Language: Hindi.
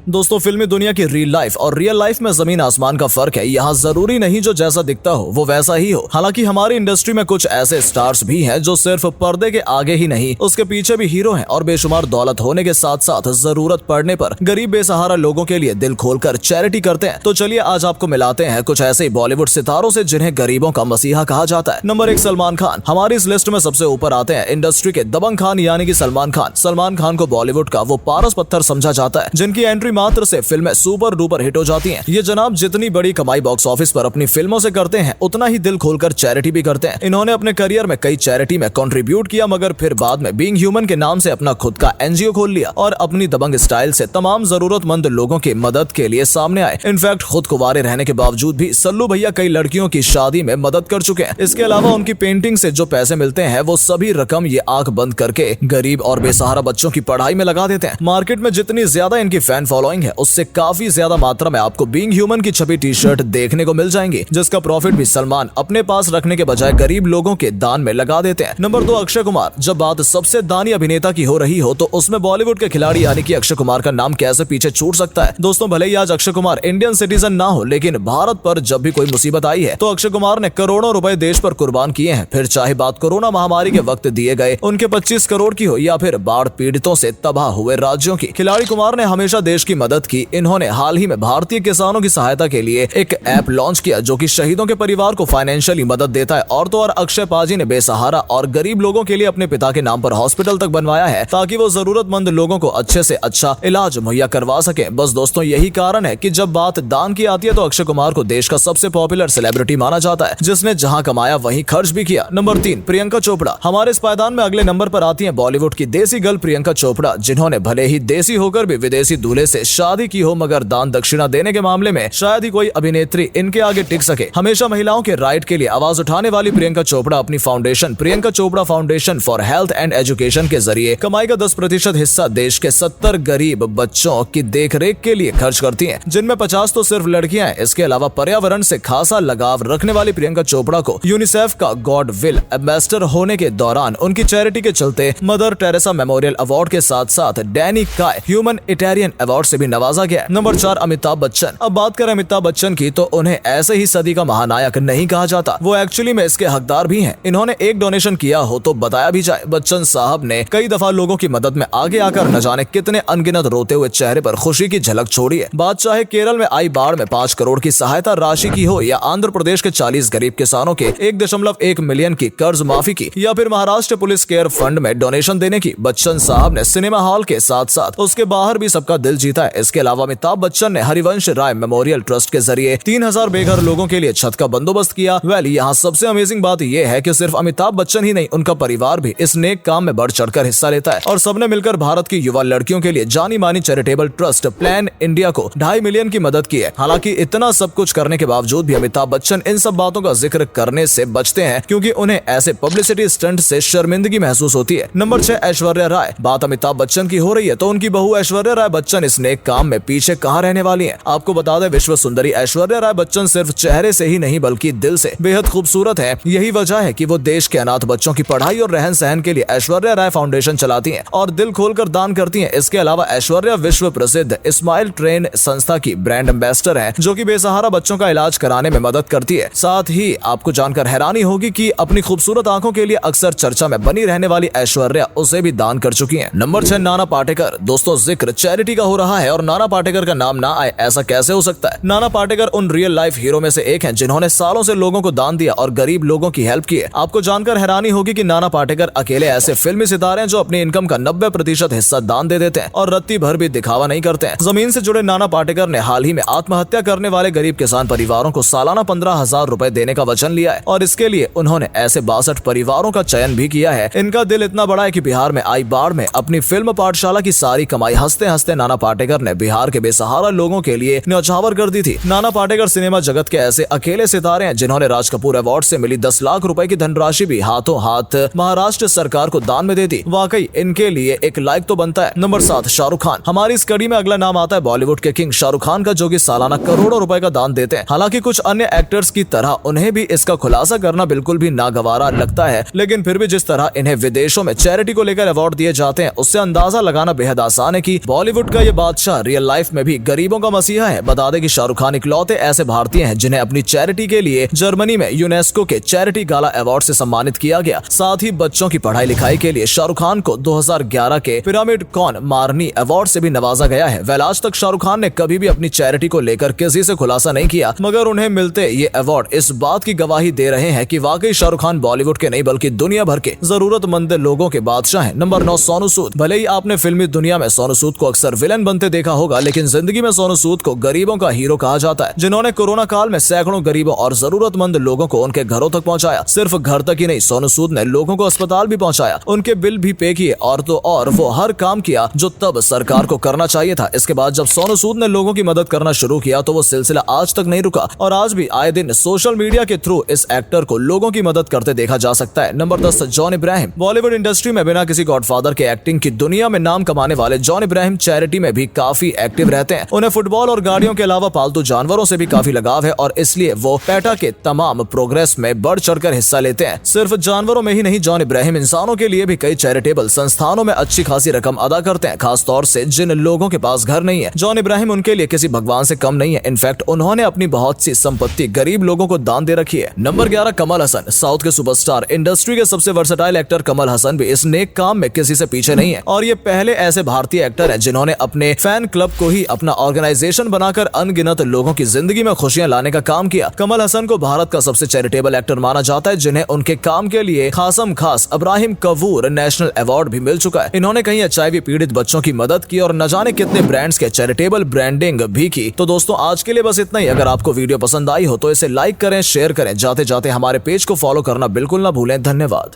दोस्तों फिल्मी दुनिया की रियल लाइफ और रियल लाइफ में जमीन आसमान का फर्क है। यहाँ जरूरी नहीं जो जैसा दिखता हो वो वैसा ही हो। हालांकि हमारी इंडस्ट्री में कुछ ऐसे स्टार्स भी हैं जो सिर्फ पर्दे के आगे ही नहीं उसके पीछे भी हीरो हैं और बेशुमार दौलत होने के साथ साथ जरूरत पड़ने पर गरीब बेसहारा लोगों के लिए दिल खोलकर चैरिटी करते हैं। तो चलिए आज आपको मिलाते हैं कुछ ऐसे ही बॉलीवुड सितारों से जिन्हें गरीबों का मसीहा कहा जाता है। नंबर 1 सलमान खान। हमारी इस लिस्ट में सबसे ऊपर आते हैं इंडस्ट्री के दबंग खान यानी कि सलमान खान। सलमान खान को बॉलीवुड का वो पारस पत्थर समझा जाता है जिनकी एंट्री मात्र से फिल्में सुपर डुपर हिट हो जाती हैं। ये जनाब जितनी बड़ी कमाई बॉक्स ऑफिस पर अपनी फिल्मों से करते हैं उतना ही दिल खोलकर चैरिटी भी करते हैं। इन्होंने अपने करियर में कई चैरिटी में कंट्रीब्यूट किया मगर फिर बाद में बीइंग ह्यूमन के नाम से अपना खुद का एनजीओ खोल लिया और अपनी दबंग स्टाइल से तमाम जरूरतमंद लोगों की मदद के लिए सामने आए। इनफैक्ट खुद कुंवारे रहने के बावजूद भी सल्लू भैया कई लड़कियों की शादी में मदद कर चुके हैं। इसके अलावा उनकी पेंटिंग से जो पैसे मिलते हैं वो सभी रकम ये आंख बंद करके गरीब और बेसहारा बच्चों की पढ़ाई में लगा देते हैं। मार्केट में जितनी ज्यादा इनकी फैन फॉलोइंग है उससे काफी ज्यादा मात्रा में आपको बीइंग ह्यूमन की छपी टी शर्ट देखने को मिल जाएंगी जिसका प्रॉफिट भी सलमान अपने पास रखने के बजाय गरीब लोगों के दान में लगा देते हैं। नंबर 2 अक्षय कुमार। जब बात सबसे दानी अभिनेता की हो रही हो तो उसमें बॉलीवुड के खिलाड़ी यानी कि अक्षय कुमार का नाम कैसे पीछे छूट सकता है। दोस्तों भले ही आज अक्षय कुमार इंडियन सिटीजन ना हो लेकिन भारत पर जब भी कोई मुसीबत आई है तो अक्षय कुमार ने करोड़ों रुपए देश पर कुर्बान किए हैं। फिर चाहे बात कोरोना महामारी के वक्त दिए गए उनके 25 करोड़ की हो या फिर बाढ़ पीड़ितों से तबाह हुए राज्यों की, खिलाड़ी कुमार ने हमेशा देश की मदद की। इन्होंने हाल ही में भारतीय किसानों की सहायता के लिए एक ऐप लॉन्च किया जो कि शहीदों के परिवार को फाइनेंशियली मदद देता है। और तो और अक्षय पाजी ने बेसहारा और गरीब लोगों के लिए अपने पिता के नाम पर हॉस्पिटल तक बनवाया है ताकि वो जरूरतमंद लोगों को अच्छे से अच्छा इलाज मुहैया करवा सके। बस दोस्तों यही कारण है कि जब बात दान की आती है तो अक्षय कुमार को देश का सबसे पॉपुलर सेलिब्रिटी माना जाता है जिसने जहां कमाया वहीं खर्च भी किया। नंबर 3 प्रियंका चोपड़ा। हमारे इस पायदान में अगले नंबर पर आती है बॉलीवुड की देसी गर्ल प्रियंका चोपड़ा जिन्होंने भले ही देसी होकर भी विदेशी दूल्हे से शादी की हो मगर दान दक्षिणा देने के मामले में शायद ही कोई अभिनेत्री इनके आगे टिक सके। हमेशा महिलाओं के राइट के लिए आवाज उठाने वाली प्रियंका चोपड़ा अपनी foundation Priyanka Chopra foundation for health and education के जरिए कमाई का 10% हिस्सा देश के 70 गरीब बच्चों की देखरेख के लिए खर्च करती हैं जिनमें 50 तो सिर्फ लड़कियां हैं। इसके अलावा पर्यावरण से खासा लगाव रखने वाली प्रियंका चोपड़ा को यूनिसेफ का गॉड विल एम्बेसडर होने के दौरान उनकी चैरिटी के चलते मदर टेरेसा मेमोरियल अवार्ड के साथ साथ डैनी काय ह्यूमैनिटेरियन अवार्ड से भी नवाजा गया। नंबर 4 अमिताभ बच्चन। अब बात करें अमिताभ बच्चन की तो उन्हें ऐसे ही सदी का महानायक नहीं कहा जाता, वो एक्चुअली में इसके हकदार भी हैं। इन्होंने एक डोनेशन किया हो तो बताया भी जाए। बच्चन साहब ने कई दफा लोगों की मदद में आगे आकर न जाने कितने अनगिनत रोते हुए चेहरे पर खुशी की झलक छोड़ी है। बात चाहे केरल में आई बाढ़ में 5 करोड़ की सहायता राशि की हो या आंध्र प्रदेश के 40 गरीब किसानों के 1.1 मिलियन की कर्ज माफी की या फिर महाराष्ट्र पुलिस केयर फंड में डोनेशन देने की, बच्चन साहब ने सिनेमा हॉल के साथ साथ उसके बाहर भी सबका दिल जीता है। इसके अलावा अमिताभ बच्चन ने हरिवंश राय मेमोरियल ट्रस्ट के जरिए 3000 बेघर लोगों के लिए छत का बंदोबस्त किया। यहाँ सबसे अमेजिंग बात यह है कि सिर्फ अमिताभ बच्चन ही नहीं उनका परिवार भी इस नेक काम में बढ़ चढ़कर हिस्सा लेता है और सबने मिलकर भारत की युवा लड़कियों के लिए जानी मानी चैरिटेबल ट्रस्ट प्लान इंडिया को 2.5 मिलियन की मदद की है। हालांकि इतना सब कुछ करने के बावजूद भी अमिताभ बच्चन इन सब बातों का जिक्र करने से बचते हैं क्योंकि उन्हें ऐसे पब्लिसिटी स्टंट से शर्मिंदगी महसूस होती है। नंबर 6 ऐश्वर्या राय। बात अमिताभ बच्चन की हो रही है तो उनकी बहू ऐश्वर्या राय बच्चन इस नेक काम में पीछे कहाँ रहने वाली है। आपको बता दें विश्व सुंदरी ऐश्वर्या राय बच्चन सिर्फ चेहरे से ही नहीं बल्कि दिल से बेहद खूबसूरत है। यही वजह है कि वो देश के अनाथ बच्चों की पढ़ाई और रहन सहन के लिए ऐश्वर्या राय फाउंडेशन चलाती हैं और दिल खोलकर दान करती हैं। इसके अलावा ऐश्वर्या विश्व प्रसिद्ध स्माइल ट्रेन संस्था की ब्रांड एम्बेसडर है जो कि बेसहारा बच्चों का इलाज कराने में मदद करती है। साथ ही आपको जानकर हैरानी होगी कि अपनी खूबसूरत आंखों के लिए अक्सर चर्चा में बनी रहने वाली ऐश्वर्या उसे भी दान कर चुकी है। नंबर 6 नाना पाटेकर। दोस्तों जिक्र चैरिटी का हो रहा है और नाना पाटेकर का नाम ना आए ऐसा कैसे हो सकता है। नाना पाटेकर उन रियल लाइफ हीरो में से एक हैं जिन्होंने सालों से लोगों को दान दिया और गरीब लोगों की हेल्प की है। आपको जानकर हैरानी होगी कि नाना पाटेकर अकेले ऐसे फिल्मी सितारे हैं जो अपनी इनकम का 90% हिस्सा दान दे देते हैं और रत्ती भर भी दिखावा नहीं करते हैं। जमीन से जुड़े नाना पाटेकर ने हाल ही में आत्महत्या करने वाले गरीब किसान परिवारों को सालाना 15,000 रुपए देने का वचन लिया है और इसके लिए उन्होंने ऐसे 62 परिवारों का चयन भी किया है। इनका दिल इतना बड़ा है कि बिहार में आई बाढ़ में अपनी फिल्म पाठशाला की सारी कमाई हंसते हंसते नाना पाटेकर ने बिहार के बेसहारा लोगों के लिए न्यौछावर कर दी थी। नाना पाटेकर सिनेमा जगत के ऐसे अकेले सितारे हैं जिन्होंने राज कपूर अवार्ड से मिली 10 लाख रुपए की धनराशि भी हाथों हाथ महाराष्ट्र सरकार को दान में दे दी। वाकई इनके लिए एक लाइक तो बनता है। नंबर 7 शाहरुख खान। हमारी इस कड़ी में अगला नाम आता है बॉलीवुड के किंग शाहरुख खान का जो कि सालाना करोड़ों रुपए का दान देते हैं। हालांकि कुछ अन्य एक्टर्स की तरह उन्हें भी इसका खुलासा करना बिल्कुल भी नागवारा लगता है, लेकिन फिर भी जिस तरह इन्हें विदेशों में चैरिटी को लेकर अवार्ड दिए जाते हैं उससे अंदाजा लगाना बेहद आसान है कि बॉलीवुड का ये बादशाह बादशाह रियल लाइफ में भी गरीबों का मसीहा है। बता दें कि शाहरुख खान इकलौते ऐसे भारतीय हैं जिन्हें अपनी चैरिटी के लिए जर्मनी में यूनेस्को के चैरिटी गाला अवार्ड से सम्मानित किया गया। साथ ही बच्चों की पढ़ाई लिखाई के लिए शाहरुख खान को 2011 के पिरामिड कॉन मार्नी अवार्ड से भी नवाजा गया है। वेल, आज तक शाहरुख खान ने कभी भी अपनी चैरिटी को लेकर किसी से खुलासा नहीं किया, मगर उन्हें मिलते ये अवार्ड इस बात की गवाही दे रहे हैं कि वाकई शाहरुख खान बॉलीवुड के नहीं बल्कि दुनिया भर के जरूरतमंद लोगों के बादशाह हैं। नंबर 9, सोनू सूद। भले ही आपने फिल्मी दुनिया में सोनू सूद को अक्सर विलन बनते देखा होगा, लेकिन जिंदगी में सोनू सूद को गरीबों का हीरो कहा जाता है, जिन्होंने कोरोना काल में सैकड़ों गरीबों और जरूरतमंद लोगों को उनके घरों तक पहुंचाया। सिर्फ घर तक ही नहीं, सोनू सूद ने लोगों को अस्पताल भी पहुंचाया, उनके बिल भी पे किए और तो और वो हर काम किया जो तब सरकार को करना चाहिए था। इसके बाद जब सोनू सूद ने लोगों की मदद करना शुरू किया तो वो सिलसिला आज तक नहीं रुका और आज भी आए दिन सोशल मीडिया के थ्रू इस एक्टर को लोगों की मदद करते देखा जा सकता है। Number 10, John Ibrahim. Bollywood industry में बिना किसी गॉडफादर के एक्टिंग की दुनिया में नाम कमाने वाले जॉन इब्राहिम चैरिटी में भी काफी एक्टिव रहते हैं। उन्हें फुटबॉल और गाड़ियों के अलावा पालतू जानवरों से भी काफी लगाव है और इसलिए वो पेटा के तमाम प्रोग्रेस में बढ़ चढ़कर हिस्सा लेते हैं। सिर्फ जानवरों में ही नहीं, जॉन इब्राहिम इंसानों के लिए भी कई चैरिटेबल संस्थानों में अच्छी खासी रकम अदा करते हैं, खास तौर से जिन लोगों के पास घर नहीं है। जॉन इब्राहिम उनके लिए किसी भगवान से कम नहीं है। इनफैक्ट उन्होंने अपनी बहुत सी संपत्ति गरीब लोगों को दान दे रखी है। नंबर 11, कमल हसन। साउथ के सुपरस्टार, इंडस्ट्री के सबसे वर्सेटाइल एक्टर कमल हसन भी इस नेक काम में किसी से पीछे नहीं है और ये पहले ऐसे भारतीय एक्टर हैं जिन्होंने अपने फैन क्लब को ही अपना ऑर्गेनाइजेशन बनाकर अनगिनत लोगों की जिंदगी में खुशियां लाने का काम किया। कमल हसन को भारत का सबसे चैरिटेबल एक्टर माना जाता है, जिन्हें उनके काम के लिए खासम खास इब्राहिम कपूर नेशनल अवार्ड भी मिल चुका है। इन्होंने कहीं HIV पीड़ित बच्चों की मदद की और न जाने कितने ब्रांड्स के चैरिटेबल ब्रांडिंग भी की। तो दोस्तों, आज के लिए बस इतना ही। अगर आपको वीडियो पसंद आई हो तो इसे लाइक करें, शेयर करें, जाते जाते हमारे पेज को फॉलो करना बिल्कुल ना भूलें। धन्यवाद।